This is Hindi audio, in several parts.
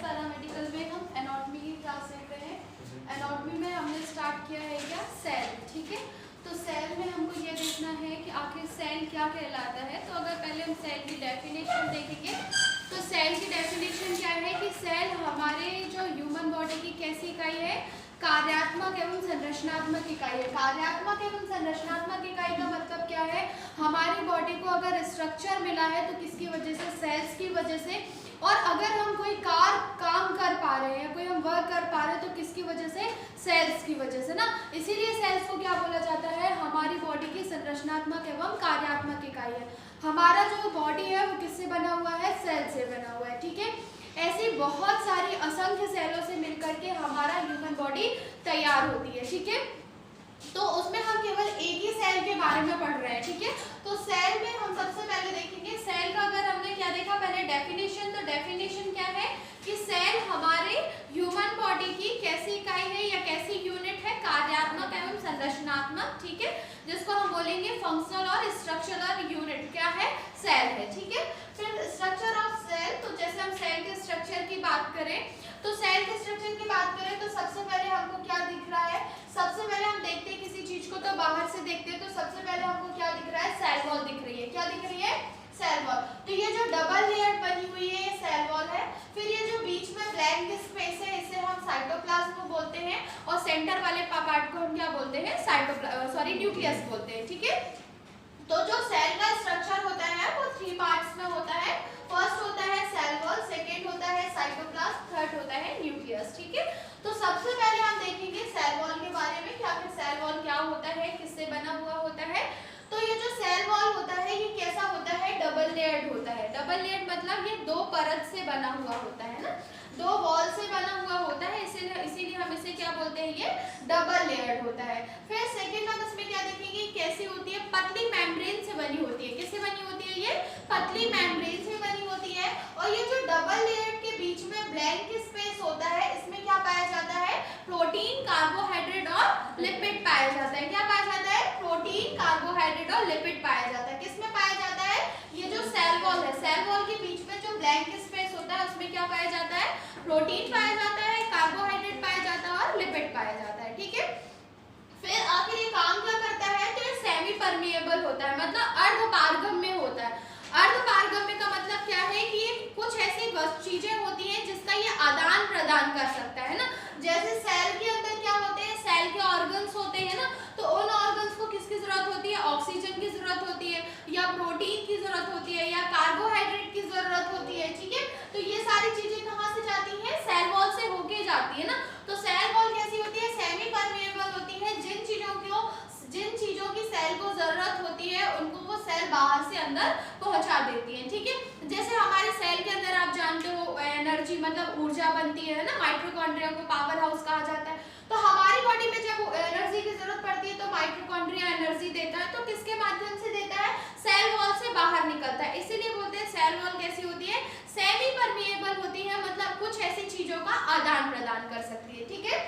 पैरामेडिकल में हम एनाटॉमी की क्लास ले रहे हैं। एनाटॉमी में हमने स्टार्ट किया है क्या, सेल। ठीक है, तो सेल में हमको ये देखना है कि आखिर सेल क्या कहलाता है। तो अगर पहले हम सेल की डेफिनेशन देखेंगे तो सेल की डेफिनेशन क्या है कि सेल हमारे जो ह्यूमन बॉडी की कैसी इकाई है, कार्यात्मक एवं संरचनात्मक इकाई है। कार्यात्मक एवं संरचनात्मक इकाई का मतलब क्या है, हमारी बॉडी को अगर स्ट्रक्चर मिला है तो किसकी वजह से, सेल्स की वजह से। और अगर हम कोई काम कर पा रहे हैं, कोई हम वर्क कर पा रहे हैं तो किसकी वजह से, सेल्स की वजह से ना। इसीलिए सेल्स को क्या बोला जाता है, हमारी बॉडी की संरचनात्मक एवं कार्यात्मक इकाई है। हमारा जो बॉडी है वो किससे बना हुआ है, सेल से बना हुआ है। ठीक है, ऐसी बहुत सारी असंख्य सेलों से मिलकर के हमारा ह्यूमन बॉडी तैयार होती है। ठीक है, तो उसमें हम केवल एक ही सेल के बारे में पढ़ रहे हैं। ठीक है, तो सेल में हम सबसे पहले देखेंगे सेल का। अगर हमने क्या देखा पहले डेफिनेशन, तो डेफिनेशन क्या है कि सेल हमारे ह्यूमन बॉडी की कैसी इकाई है या कैसी यूनिट है, कार्यात्मक एवं संरचनात्मक। ठीक है, जिसको हम बोलेंगे फंक्शनल और स्ट्रक्चरल यूनिट क्या है, सेल है। ठीक है, फिर स्ट्रक्चर ऑफ सेल, तो जैसे हम सेल के स्ट्रक्चर की बात करें तो सेल के स्ट्रक्चर की बात करें तो सबसे पहले हमको क्या दिख रहा है, सबसे पहले हम देखते हैं किसी चीज को तो बाहर से देखते हैं तो सबसे पहले हमको क्या दिख रहा है, सेल वॉल दिख रही है। क्या दिख रही है, सेल वॉल। तो ये जो डबल लेयर बनी हुई है ये सेल वॉल है। फिर ये जो बीच में ब्लैंक स्पेस है इसे हम साइटोप्लाज्म बोलते हैं और सेंटर वाले पार्ट को हम क्या बोलते हैं, न्यूक्लियस बोलते हैं। ठीक है, तो जो सेल का स्ट्रक्चर होता है वो 3 पार्ट्स में होता है। फर्स्ट होता है सेल वॉल, सेकंड होता है साइटोप्लाज्म, थर्ड होता है न्यूक्लियस। ठीक है, तो सबसे पहले हम देखेंगे सेल वॉल के बारे में कि आखिर सेल वॉल क्या होता है, किससे बना हुआ होता है। तो ये जो सेल वॉल होता है ये कैसा होता है, डबल लेयर्ड होता है। डबल लेयर्ड मतलब ये 2 परत से बना हुआ होता है ना, 2 वॉल से बना हुआ होता है, इसीलिए हम इसे क्या बोलते हैं, ये डबल लेयर्ड होता है। फिर सेकंड हम इसमें क्या देखेंगे, कैसी होती है, पतली मेम्ब्रेन से बनी होती है। किससे बनी होती है, ये पतली मेम्ब्रेन से बनी होती है। और ये जो डबल लेयर्ड के बीच में ब्लैंक स्पेस होता है इसमें क्या पाया जाता है, प्रोटीन, कार्बोहाइड्रेट और लिपिड पाया जाता है। क्या पाया जाता है, प्रोटीन, कार्बोहाइड्रेट और लिपिड पाया जाता है। किसमें पाया जाता है, ये जो सेल वॉल है, सेल वॉल के बीच में जो ब्लैंक स्पेस होता है उसमें क्या पाया जाता है, प्रोटीन पाया जाता है, कार्बोहाइड्रेट पाया जाता है और लिपिड पाया जाता है। ठीक है, फिर आखिर ये काम क्या करता है, तो ये सेमी परमिएबल होता है, मतलब अर्धपारगम्य होता है। अर्धपारगम्य का मतलब क्या है कि ये कुछ ऐसी चीजें होती हैं जिसका ये आदान प्रदान कर सकता है ना। जैसे सेल के अंदर क्या होते हैं, सेल के ऑर्गन्स होते हैं ना, तो उन ऑर्गन्स को किसकी जरूरत होती है, ऑक्सीजन की जरूरत होती है या प्रोटीन की जरूरत होती है या कार्बोहाइड्रेट की जरूरत होती है। ठीक है, तो ये सारी चीजें कहाँ से जाती हैं, सेल वॉल से होके जाती है ना। तो सेल वॉल कैसी होती है, सेमी परमिएबल होती है। जिन चीजों की सेल को जरूरत होती है उनको वो सेल बाहर से अंदर पहुंचा देती है। ठीक है, जैसे हमारे सेल के अंदर आप जानते हो एनर्जी मतलब ऊर्जा बनती है ना, माइटोकॉन्ड्रिया को पावर हाउस कहा जाता है। तो हमारी बॉडी में जब एनर्जी की जरूरत पड़ती है तो माइटोकॉन्ड्रिया एनर्जी देता है, तो किसके माध्यम से देता है, सेल वॉल से बाहर निकलता है। इसीलिए बोलते हैं सेल वॉल कैसी होती है, सेमी परमिएबल होती है, मतलब कुछ ऐसी चीजों का आदान प्रदान कर सकती है। ठीक है,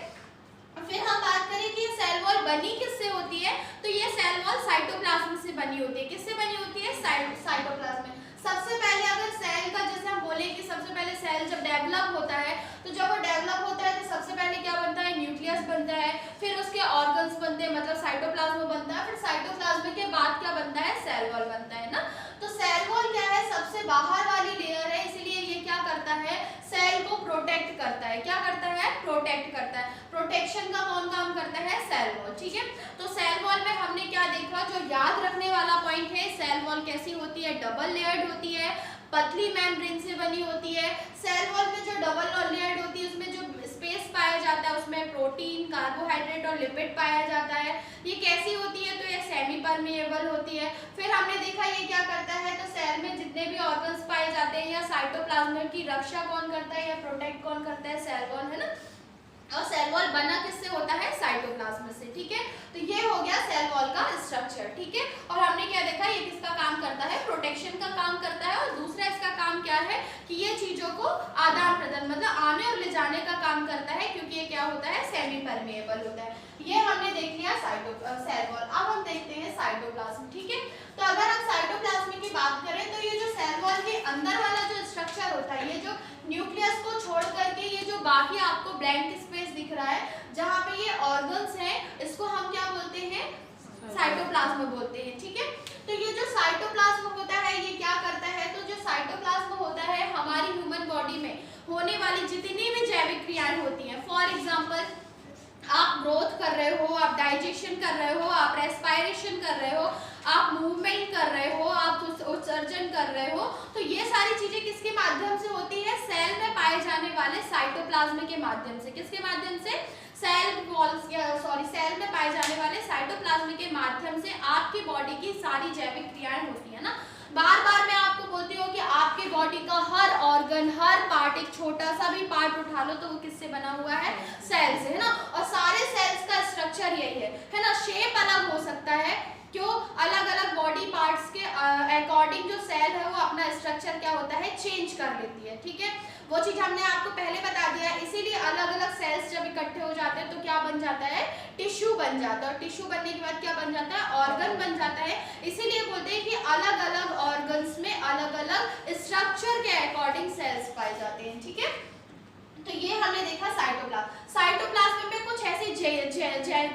फिर हम बात करें कि सेल वॉल बनी किससे होती है, तो ये सेल वॉल साइटोप्लाज्म से बनी होती है। किससे बनी होती है, साइटोप्लाज्म में। सबसे पहले अगर सेल का जैसे हम बोले कि सबसे पहले सेल जब डेवलप होता है तो जब वो डेवलप होता है तो सबसे पहले क्या बनता है, न्यूक्लियस बनता है, फिर उसके ऑर्गन्स बनते हैं मतलब साइटोप्लाज्म बनता है, फिर साइटोप्लाज्म के बाद क्या बनता है, सेल वॉल बनता है ना। तो सेल वॉल क्या है, सबसे बाहर वाली लेयर है, इसीलिए ये क्या करता है, सेल को प्रोटेक्ट करता है। क्या करता है, प्रोटेक्ट करता है। प्रोटेक्शन का कौन काम करता है, सेल वॉल। ठीक है, तो सेल वॉल में हमने क्या देखा, जो याद रखने वाला पॉइंट है, सेल वॉल कैसी होती है, डबल लेयर्ड होती है, पतली मेम्ब्रेन से बनी होती है। सेल वॉल में जो डबल लेयर्ड होती है उसमें जो स्पेस पाया जाता है उसमें प्रोटीन, कार्बोहाइड्रेट और लिपिड पाया जाता है। ये कैसी होती है, तो ये सेमी परमिएबल होती है। फिर हमने देखा ये क्या करता है, तो सेल में जितने भी ऑर्गन्स पाए जाते हैं या साइटोप्लाज्म की रक्षा कौन करता है या प्रोटेक्ट कौन करता है, सेल वॉल है ना। और सेल वॉल बना किससे होता है, साइटोप्लाज्म से। ठीक है, तो ये हो गया सेल वॉल का स्ट्रक्चर। ठीक है, और हमने क्या देखा, ये किसका काम करता है, प्रोटेक्शन का काम करता है। और दूसरा इसका काम क्या है कि ये चीजों को आदान प्रदान मतलब आने और ले जाने का काम करता है, क्योंकि ये क्या होता है, सेमी परमिएबल होता है। ये हमने देख लिया सेल वॉल। अब हम देखते हैं साइटोप्लाज्म। ठीक है, तो अगर हम साइटोप्लाज्म की बात करें तो ये जो सेल वॉल के अंदर वाला जो स्ट्रक्चर होता है, ये जो न्यूक्लियस को छोड़ कर बाकी आपको ब्लैंक स्पेस दिख रहा है जहाँ पे ये ऑर्गन्स हैं, इसको हम क्या बोलते हैं, साइटोप्लाज्म बोलते हैं। ठीक है, तो ये जो साइटोप्लाज्म होता है ये क्या करता है, तो जो साइटोप्लाज्म होता है हमारी ह्यूमन बॉडी में होने वाली जितनी भी जैविक क्रियाएं होती हैं, फॉर एग्जांपल आप ग्रोथ कर रहे हो, आप डाइजेशन कर रहे हो, आप रेस्पायरेशन कर रहे हो, आप मूवमेंट कर रहे हो, आप उत्सर्जन कर रहे हो, तो ये सारी चीजें किसके माध्यम से होती है, सेल में पाए जाने वाले साइटोप्लाज्म के माध्यम से। किसके माध्यम से, सेल वॉल्स या सेल में पाए जाने वाले साइटोप्लाज्म के माध्यम से आपकी बॉडी की सारी जैविक क्रियाएं होती है ना। बार बार मैं आपको बोलती हूँ कि आपके बॉडी का हर ऑर्गन, हर पार्ट, एक छोटा सा भी पार्ट उठा लो तो वो किससे बना हुआ है, सेल से, है ना। और सारे सेल्स का स्ट्रक्चर यही है ना। शेप अलग हो सकता है, क्यों, अलग अलग बॉडी पार्ट्स के अकॉर्डिंग जो सेल है वो अपना स्ट्रक्चर क्या होता है, चेंज कर लेती है। ठीक है, वो चीज हमने आपको पहले बता दिया है। इसीलिए अलग अलग सेल्स जब इकट्ठे हो जाते हैं तो क्या बन जाता है, टिश्यू बन जाता है, और टिश्यू बनने के बाद क्या बन जाता है, ऑर्गन बन जाता है। इसीलिए बोलते हैं कि अलग अलग ऑर्गन्स में अलग अलग स्ट्रक्चर के अकॉर्डिंग सेल्स पाए जाते हैं। ठीक है, तो ये हमने देखा साइटोप्लाज्म। साइटोप्लाज्म में कुछ ऐसी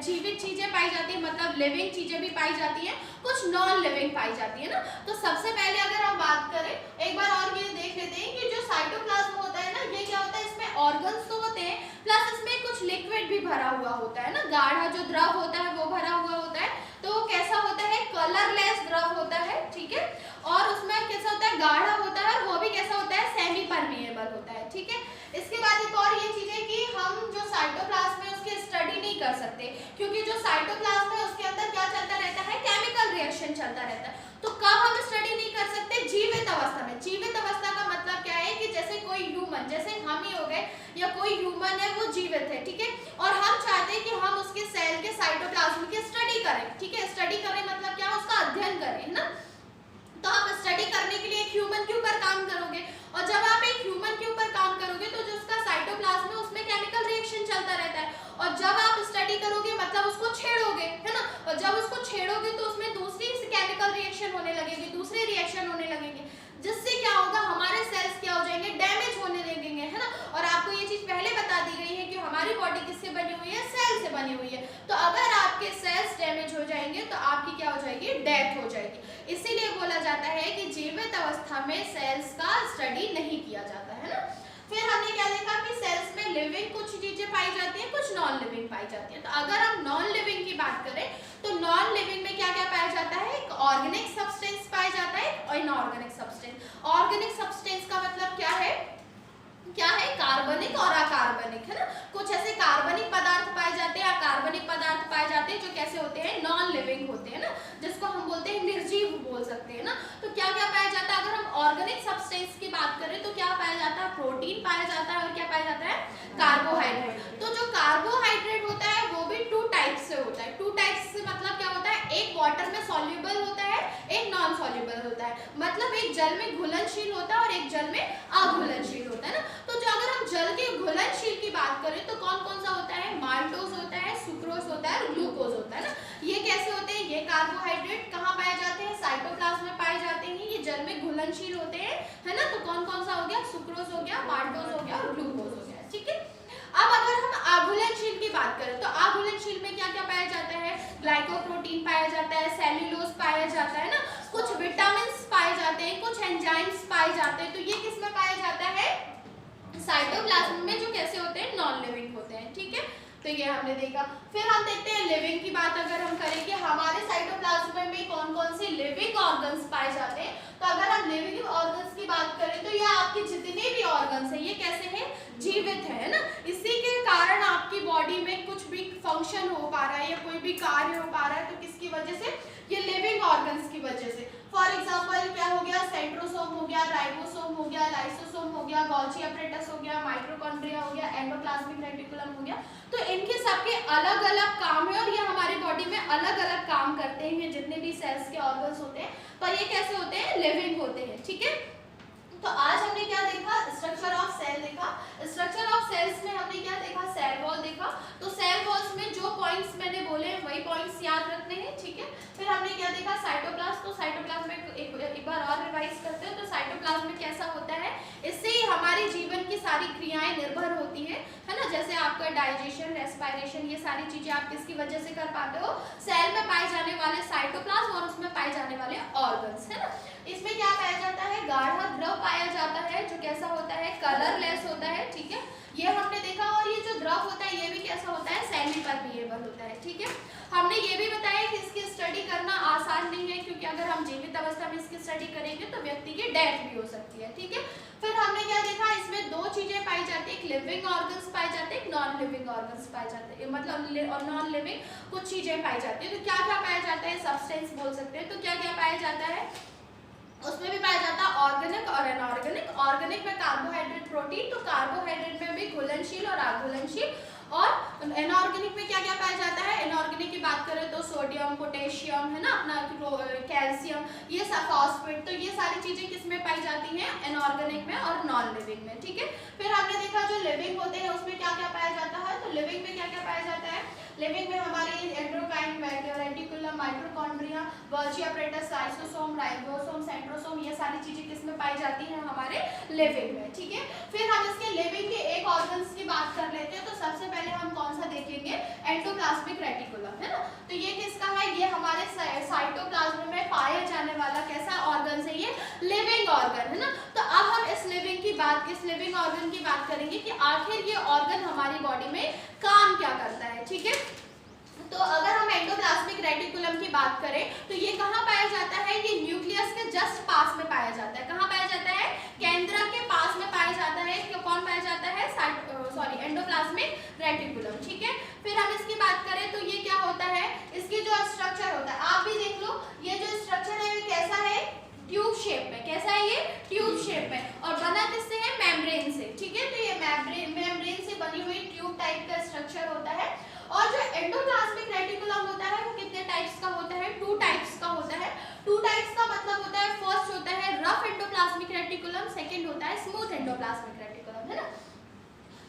जीवित चीजें पाई जाती है, मतलब लिविंग चीजें भी पाई जाती है, कुछ नॉन लिविंग पाई जाती है ना। तो सबसे पहले अगर हम बात करें, एक बार और ये देख लेते हैं कि जो साइटोप्लाज्म होता है ना, ये क्या होता है, इसमें ऑर्गन्स तो होते हैं, प्लस इसमें कुछ लिक्विड भी भरा हुआ होता है ना, गाढ़ा जो द्रव होता है वो भरा हुआ होता है। तो वो कैसा होता है, कलरलेस द्रव होता है। ठीक है, और उसमें कैसा होता है, गाढ़ा होता है, और वो भी कैसा होता है, सेमी परमिएबल होता है। ठीक है, इसके बाद एक और ये चीज है कि हम जो साइटोप्लाज्म है उसकी स्टडी नहीं कर सकते, क्योंकि जो साइटोप्लाज्म है उसके अंदर क्या चलता रहता है, केमिकल रिएक्शन चलता रहता है। तो कब हम स्टडी नहीं कर सकते, जीवित अवस्था में। जीवित अवस्था का मतलब क्या है कि जैसे कोई ह्यूमन, जैसे हम ही हो गए या कोई ह्यूमन है वो जीवित है, ठीक है, और हम चाहते हैं कि हम उसके सेल के साइटोप्लाज्म की स्टडी करें। ठीक है, स्टडी करें मतलब क्या, उसका अध्ययन करें, है ना। तो आप स्टडी करने के लिए एक ह्यूमन के ऊपर काम करोगे, और जब आप एक ह्यूमन के ऊपर काम करोगे तो जो उसका साइटोप्लाज्म है उसमें केमिकल रिएक्शन चलता रहता है, और जब आप स्टडी करोगे मतलब उसको छेड़ोगे, है ना, और जब उसको छेड़ोगे तो उसमें दूसरी केमिकल रिएक्शन होने लगेगी, दूसरे रिएक्शन होने लगेंगे, जिससे क्या होगा, हमारे सेल्स क्या हो जाएंगे, डैमेज होने लगेंगे, है ना। और आपको ये चीज पहले बता दी गई है कि हमारी बॉडी किससे बनी हुई है, सेल से बनी हुई है। तो अगर आपके सेल्स डैमेज हो जाएंगे तो आपकी क्या हो जाएगी, डेथ हो जाएगी। इसीलिए बोला जाता है कि जीवित अवस्था में सेल्स का स्टडी नहीं किया जाता है ना। फिर हमने क्या देखा कि सेल्स में लिविंग कुछ चीजें पाई जाती हैं, कुछ नॉन लिविंग पाई जाती हैं। तो अगर हम नॉन लिविंग की बात करें तो नॉन लिविंग में क्या क्या पाया जाता है, एक ऑर्गेनिक सब्सटेंस पाया जाता है और इनऑर्गेनिक सब्सटेंस। ऑर्गेनिक सब्सटेंस का मतलब क्या है, कार्बनिक और अकार्बनिक, है ना। कुछ ऐसे कार्बनिक पदार्थ पाए जाते हैं, अकार्बनिक पदार्थ पाए जाते हैं जो कैसे होते हैं, नॉन लिविंग होते हैं ना, जिसको हम बोलते हैं निर्जीव बोल सकते हैं ना। तो क्या क्या पाया जाता है, अगर हम ऑर्गेनिक सब्सटेंस की बात करें तो क्या पाया जाता है, प्रोटीन पाया जाता है, और क्या पाया जाता है, कार्बोहाइड्रेट। तो जो कार्बोहाइड्रेट होता है वो भी टू टाइप्स से होता है। टू टाइप्स से मतलब क्या होता है, एक वाटर में सॉल्युबल होता है, एक नॉन सॉल्युबल होता है, मतलब एक जल में घुलनशील होता है और एक जल में अघुलनशील होता है ना। तो जो अगर हम जल के घुलनशील की बात करें तो कौन कौन सा होता है, माल्टोज होता है, सुक्रोज होता है और ग्लूकोज होता है ना। ये कैसे होते हैं, ये कार्बोहाइड्रेट कहाँ पाए जाते हैं, साइटोप्लाज्म में पाए जाते हैं, ये जल में घुलनशील होते हैं, है ना। तो कौन कौन सा हो गया, सुक्रोज हो गया, माल्टोज हो गया और ग्लूकोज हो गया। ठीक है, अब अगर हम अघुलनशील की बात करें तो अघुलनशील में क्या क्या पाया जाता है, ग्लाइकोप्रोटीन पाया जाता है, सेल्यूलोज पाया जाता है ना, कुछ विटामिन पाए जाते हैं, कुछ एंजाइम्स पाए जाते हैं। तो ये किसमें पाया जाता है, साइटोप्लाज्म में, जो कैसे होते हैं, नॉन लिविंग होते हैं। ठीक है, तो ये हमने देखा। फिर हम देखते हैं लिविंग की बात अगर हम करें कि हमारे साइटोप्लाज्म में कौन कौन से लिविंग ऑर्गन्स पाए जाते हैं। तो अगर हम लिविंग ऑर्गन्स की बात करें तो ये आपके जितने भी ऑर्गन्स हैं ये कैसे हैं, जीवित है ना। इसी के कारण आपकी बॉडी में कुछ भी फंक्शन हो पा रहा है या कोई भी कार्य हो पा रहा है, तो किसकी वजह से, ये लिविंग ऑर्गन्स की वजह से। फॉर एग्जांपल क्या हो गया, सेंट्रोसोम हो गया, राइबोसोम हो गया, लाइसोसोम हो गया, गोल्गी एपरेटस हो गया, माइटोकॉन्ड्रिया हो गया, एंडोप्लाज्मिक रेटिकुलम हो गया। तो इनके सबके अलग अलग काम है और ये हमारी बॉडी में अलग अलग काम करते हैं, जितने भी सेल्स के ऑर्गन्स होते हैं, पर ये कैसे होते हैं, लिविंग होते हैं। ठीक है, तो आज हमने क्या देखा, स्ट्रक्चर ऑफ सेल देखा। स्ट्रक्चर ऑफ सेल्स में हमने क्या देखा, सेल वॉल देखा। तो सेल वॉल्स में जो पॉइंट्स मैंने बोले वही पॉइंट्स याद रखने हैं। ठीक है, फिर हमने क्या देखा, साइटोप्लाज्म। तो साइटोप्लाज्म में एक बार और रिवाइज करते हैं। तो साइटोप्लाज्म में कैसा होता है, इससे ही हमारे जीवन की सारी क्रियाएं निर्भर होती है आपका डाइजेशन, रेस्पिरेशन, ये सारी चीजें आप किसकी वजह से कर पाते हो? सेल में पाए जाने वाले साइटोप्लाज्म और उसमें पाए जाने वाले ऑर्गन्स, है ना। इसमें क्या पाया जाता है? गाढ़ा द्रव पाया जाता है जो कैसा होता है? कलरलेस होता है, ठीक है, ये हमने देखा। और ये जो द्रव होता है ये भी कैसा होता है? सेमी परमिएबल होता है, ठीक है। हमने ये भी बताया कि इसकी स्टडी करना आसान नहीं है, क्योंकि अगर हम जीवित अवस्था में इसकी स्टडी करेंगे तो व्यक्ति की डेथ भी हो सकती है, ठीक है। फिर हमने क्या देखा? इसमें दो चीजें पाई जाती है, एक लिविंग ऑर्गन्स पाए जाते हैं, एक नॉन लिविंग ऑर्गन्स पाए जाते हैं, मतलब और नॉन लिविंग कुछ चीजें पाई जाती है। तो क्या क्या पाया जाता है? सब्सटेंस बोल सकते हैं। तो क्या क्या पाया जाता है? उसमें भी पाया जाता है ऑर्गेनिक और अनऑर्गेनिक। ऑर्गेनिक में कार्बोहाइड्रेट, प्रोटीन, तो कार्बोहाइड्रेट में भी घुलनशील और अघुलनशील। और इनऑर्गेनिक में क्या क्या पाया जाता है? इनऑर्गेनिक की बात करें तो सोडियम, पोटेशियम, है ना, अपना कैल्शियम, ये सब, फॉस्फेट, तो ये सारी चीजें किसमें पाई जाती हैं? इनऑर्गेनिक में और नॉन लिविंग में, ठीक है। फिर हमने देखा जो लिविंग होते हैं उसमें क्या क्या पाया जाता है? तो लिविंग में क्या क्या पाया जाता है? लिविंग में हमारे endocrine, reticulum, mitochondria, Golgi apparatus, lysosome, ribosome, centrosome, ये सारी चीजें किसमें पाई जाती हैं? हमारे लिविंग में, ठीक है। फिर हम इसके लिविंग के एक ऑर्गन्स की बात कर लेते हैं। तो सबसे पहले हम कौन सा देखेंगे? एंडोप्लाज्मिक रेटिकुलम, है ना। तो ये किसका है? ये हमारे साइटोप्लाज्म में पाया जाने वाला कैसा ऑर्गन है? ये लिविंग ऑर्गन, है ना। तो अब हम इस लिविंग ऑर्गन की बात करेंगे कि आखिर ये ऑर्गन हमारी बॉडी में काम क्या करता है, ठीक है। तो अगर हम एंडोप्लाज्मिक रेटिकुलम की बात करें तो ये कहाँ पाया जाता है? ये न्यूक्लियस के जस्ट पास में पाया जाता है। कहाँ पाया जाता है? केंद्रक के पास में पाया जाता है। कौन पाया जाता है? एंडोप्लाज्मिक रेटिकुलम, ठीक है। फिर हम इसकी बात करें तो ये क्या होता है? इसकी जो स्ट्रक्चर होता है, आप भी देख लो, ये जो स्ट्रक्चर है ये कैसा है? ट्यूब शेप में। कैसा है ये? ट्यूब शेप में। और बना किससे है? मेम्ब्रेन से, ठीक है। तो ये मेम्ब्रेन से बनी हुई ट्यूब टाइप का स्ट्रक्चर होता है। और जो एंडोप्लाज्मिक रेटिकुलम होता है वो कितने टाइप्स का होता है? 2 टाइप्स का होता है। 2 टाइप्स का मतलब होता है, फर्स्ट होता है रफ एंडोप्लाज्मिक रेटिकुलम, सेकंड होता है स्मूथ एंडोप्लाज्मिक रेटिकुलम, है ना।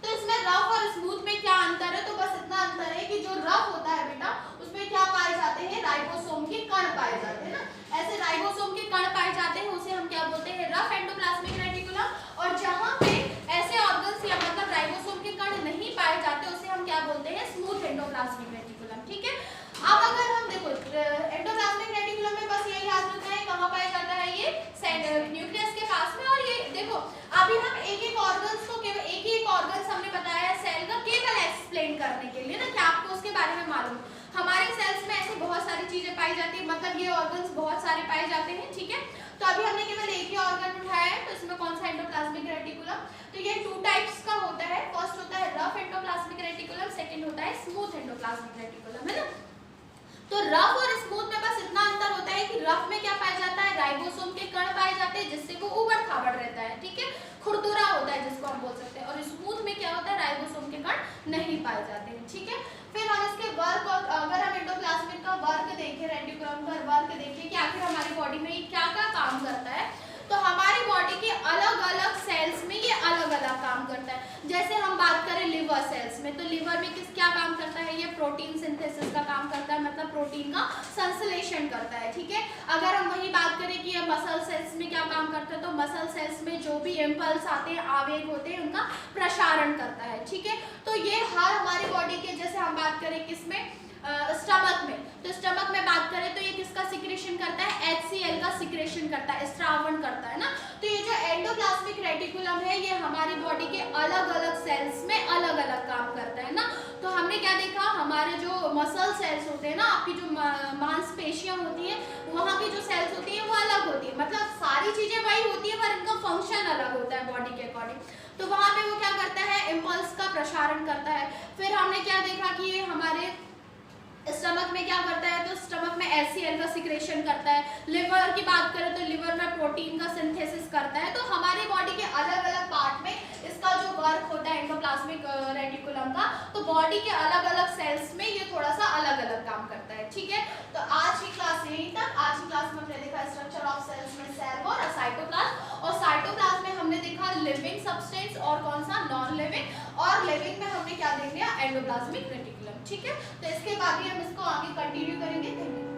तो इसमें रफ और स्मूथ में क्या अंतर है? तो बस इतना अंतर है कि जो रफ होता है बेटा उसमें क्या पाए जाते हैं? राइबोसोम के कण पाए जाते हैं ना। ऐसे राइबोसोम के कण पाए जाते हैं उसे हम क्या बोलते हैं? Rough endoplasmic reticulum. और जहां पे ऐसे ऑर्गन्स या मतलब राइबोसोम के कण नहीं पाए जाते उसे हम क्या बोलते हैं? स्मूथ एंडोप्लाज्मिक रेटिकुलम, ठीक है। अब अगर हम देखो एंडोप्लाज्मिक रेटिकुलम में बस यही याद रखना है कहाँ पाया जाता है? ये न्यूक्लियस के पास में। और ये देखो अभी हम एक ऑर्गन्स को केवल एक ऑर्गन्स हमने बताया है सेल का केवल एक्सप्लेन करने के लिए ना, कि आपको उसके बारे में मालूम। हमारे सेल्स में ऐसे बहुत सारी चीजें पाई जाती है, मतलब ये ऑर्गन्स बहुत सारे पाए जाते हैं, ठीक है। तो अभी हमने केवल एक ही ऑर्गन उठाया है, तो इसमें कौन सा? Endoplasmic reticulum. तो ये 2 टाइप्स का होता है। फर्स्ट होता है रफ एंडोप्लाज्मिक रेटिकुलम, सेकंड होता है स्मूथ एंडोप्लाज्मिक रेटिकुलम, है ना। तो रफ और स्मूथ में बस इतना अंतर होता है कि रफ में क्या पाया जाता है? राइबोसोम के कण पाए जाते हैं जिससे वो उबड़ खाबड़ रहता है, ठीक है, खुरदुरा होता है जिसको हम बोल सकते हैं। और स्मूथ में क्या होता है? राइबोसोम के कण नहीं पाए जाते हैं, ठीक है। फिर हम इसके वर्क, अगर हम एंडोप्लाज्मिक का वर्क देखें, रेटिकुलम का वर्क देखें कि आखिर हमारी बॉडी में ये क्या क्या काम करता है, तो हमारी बॉडी के अलग अलग सेल्स में ये अलग अलग काम करता है। जैसे हम बात करें लिवर सेल्स में, तो लिवर में क्या काम करता है? ये प्रोटीन सिंथेसिस का काम करता है, मतलब प्रोटीन का संश्लेषण करता है, ठीक है। अगर हम वही बात करें कि ये मसल सेल्स में क्या काम करता है, तो मसल सेल्स में जो भी इम्पल्स आते हैं, आवेग होते हैं, उनका प्रसारण करता है, ठीक है। तो ये हर हमारी बॉडी के, जैसे हम बात करें किसमें? स्टमक में, तो स्टमक में बात करें तो ये किसका सिक्रेशन करता है? HCl का सिक्रेशन करता है, स्रावण करता है ना। तो ये जो एंडोप्लाज्मिक रेटिकुलम है ये हमारी बॉडी के अलग अलग सेल्स में अलग अलग काम करता है ना। तो हमने क्या देखा? हमारे जो मसल सेल्स होते हैं ना, आपकी जो मांसपेशियां होती है, वहाँ की जो सेल्स होती है वो अलग होती है, मतलब सारी चीजें वही होती है पर इनका फंक्शन अलग होता है बॉडी के अकॉर्डिंग। तो वहाँ पे वो क्या करता है? इम्पल्स का प्रसारण करता है। फिर हमने क्या देखा कि ये हमारे स्टमक में क्या करता है? तो स्टमक में HCl का सिक्रेशन करता है। लिवर की बात करें तो लिवर में प्रोटीन का सिंथेसिस करता है। तो हमारी बॉडी के अलग अलग पार्ट में इसका जो वर्क होता है एंडोप्लाज्मिक रेटिकुलम का, तो बॉडी के अलग अलग सेल्स में ये थोड़ा सा अलग अलग काम करता है, ठीक है। तो आज की क्लास यहीं तक। आज की क्लास में हमने देखा स्ट्रक्चर ऑफ सेल्स में सेल वॉल और साइटोप्लाज्म, और साइटोप्लाज्म में हमने देखा लिविंग सब्सटेंस और कौन सा? Non living. और लिविंग में हमने क्या देख लिया? एंडोप्लाज्मिक रेटिकुलम, ठीक है। तो इसके बाद भी हम इसको आगे कंटिन्यू करेंगे। Thank you.